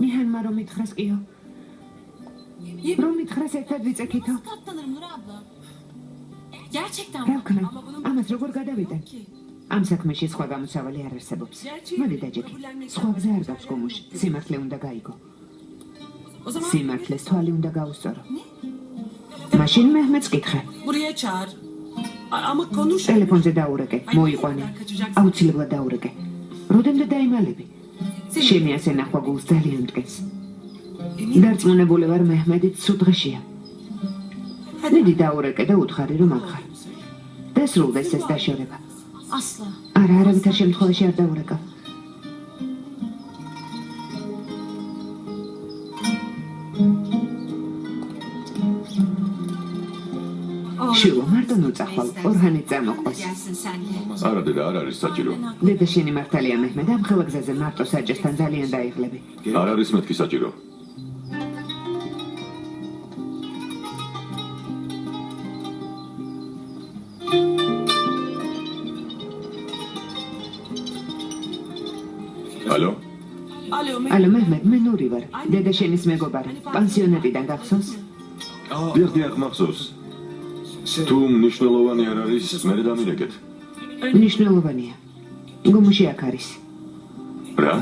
Nihan var o mitxras kiyo. Rom mitxras ettad vicekito. Katlanırım Nur abla. Gerçekten mi? Ravkana, amaz როგორ გადავიდან? Am საქმეში სხვა გამოსავალი არ არსებობს. მოდი დაჯექი. სხვა გზა არ გაქვს გომუში. სიმართლე უნდა გაიგო. სიმართლეს თვალი უნდა გაუსწორო. მაშინ მეჰმედს კითხე. Buraya çağır. Ama konuş. ტელეფონზე დაურეკე, მოიყვანე. აუცილებლად დაურეკე. როდემდე დაიმალები? შენი ასე ნახვა გულს ძალიან მტკენს. დარწმუნებული ვარ მეჰმედიც სულ დღეშია. მიდი დაურეკე და უთხარი რომ აქ ხარ. დასრულდეს ეს დაშორება. Asla. არა, არავითარ შემთხვევაში არ დაურეკავ. შუა მარტო ნუწახვალ, ორჰანი წამოყვეს. არა დედა, არ არის საჭირო. დედა შენი მართალია მეჰმედ, ამ ხელა გზაზე მარტო საჭესთან ძალიან დაიღლები. არ არის მეთქი საჭირო. ალო? ალო მეჰმედ, მე ნური ვარ. დედა შენის მეგობარი. პანსიონატიდან გახსოვს? დიახ, მახსოვს. თუ მნიშვნელოვანი არ არის, მე დამირეკეთ. მნიშვნელოვანია. გომუში აქ არის. რა?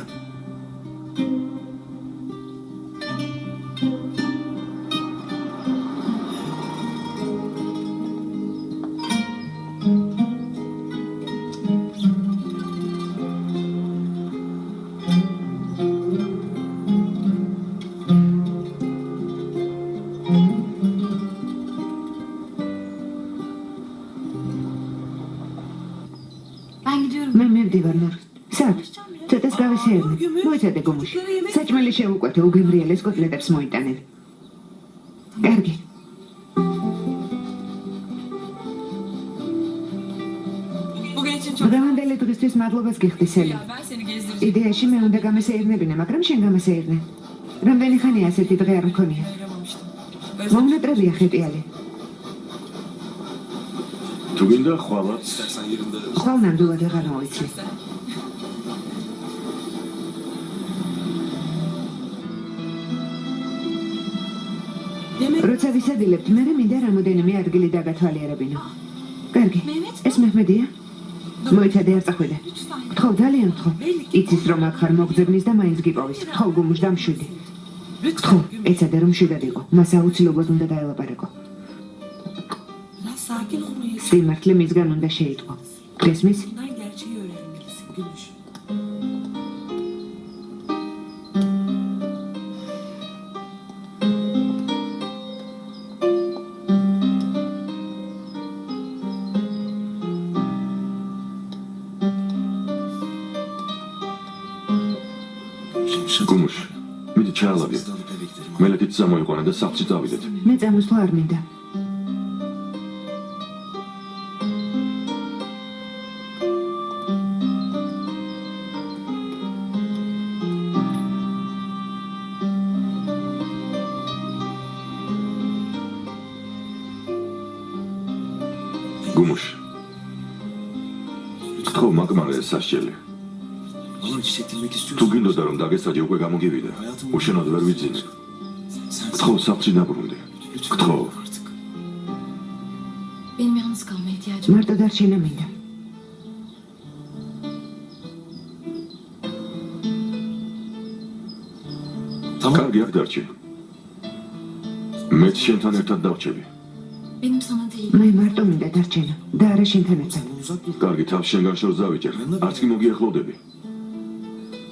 ცოტას გავისეირნე. მოიცადე გომუში. საჭმელი შეუკვეთე, უგემრიელეს კოტლეტებს მოიტანენ. კარგი. დღევანდელი დღისთვის მადლობას გიხდის ელი. იდეაში მე უნდა გამესეირნებინე, მაგრამ შენ გამესეირნე. რამდენი ხანია ასეთი დღე არ მქონია? მომნატრებია ხეტიალი. თუ გინდა ხვალაც. ხვალ ნამდვილად აღარ მოვიცი. როცა ვისადილებთ, მე მინდა რამოდენიმე ადგილი დაგათვალიერებინო. კარგი, ეს მეჰმედია? მოიცადე არ წახვიდე. გთხოვ, ძალიან გთხოვ. იცის რომ აქ ხარ მოგძებნის და მაინც გიპოვის. გთხოვ გომუშ დამშვიდი. გთხოვ, ეცადე რომ მშვიდად იყო. მას აუცილებლად უნდა დაელაპარაკო. სიმართლე მისგან უნდა შეიტყო. გესმის? გუმუშ, მიდი ჩაალაგე. მელეთიც წამოიყვანე და სახლში წავიდეთ. მე წამოსვლა არ მინდა. გუმუშ, გთხოვ, მაგმარა ეს სასჯელი. თუ გინდოდა რომ დაგესაჯე უკვე გამოგივიდა, უშენოდ ვერ ვიძინე. გთხოვ, სახლში დაბრუნდი. გთხოვ. Benim yalnız kalmaya ihtiyacım var. მარტო დარჩენა მინდა. კარგი, აქ დარჩი. მეც შენთან ერთად დავრჩები. Benim sana değil. მე მარტო მინდა დარჩენა და არა შენთან ერთად. კარგი, თავს შენგან შორს დავიჭერ. არც კი მოგიახლოვდები.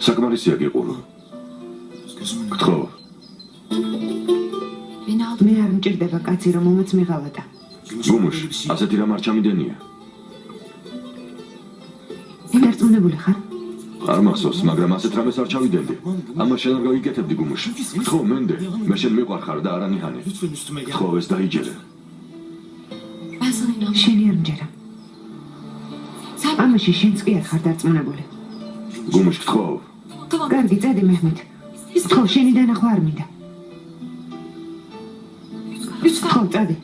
საკმარისია გიყურო. გთხოვ. მე არ მჭირდება კაცი რომ მომაც მიღალატა. გუმუშ, ასეთი რამ არ ჩამიდენია. დარწმუნებული ხარ? არ მახსოვს, მაგრამ ასეთ რამეს არ ჩავიდენდი. ამას შენ არ გავიკეთებდი გუმუშ. გთხოვ, მენდე, მე შენ მიყვარხარ და არა ნიჰანი. გთხოვ, ეს დაიჯერე. შენი არ მჯერა. ამაში შენც კი არ ხარ დარწმუნებული. გუმუშ, გთხოვ. კარგი, წადი მეჰმედ. გთხოვ, შენი დანახვა არ მინდა. გთხოვ, წადი.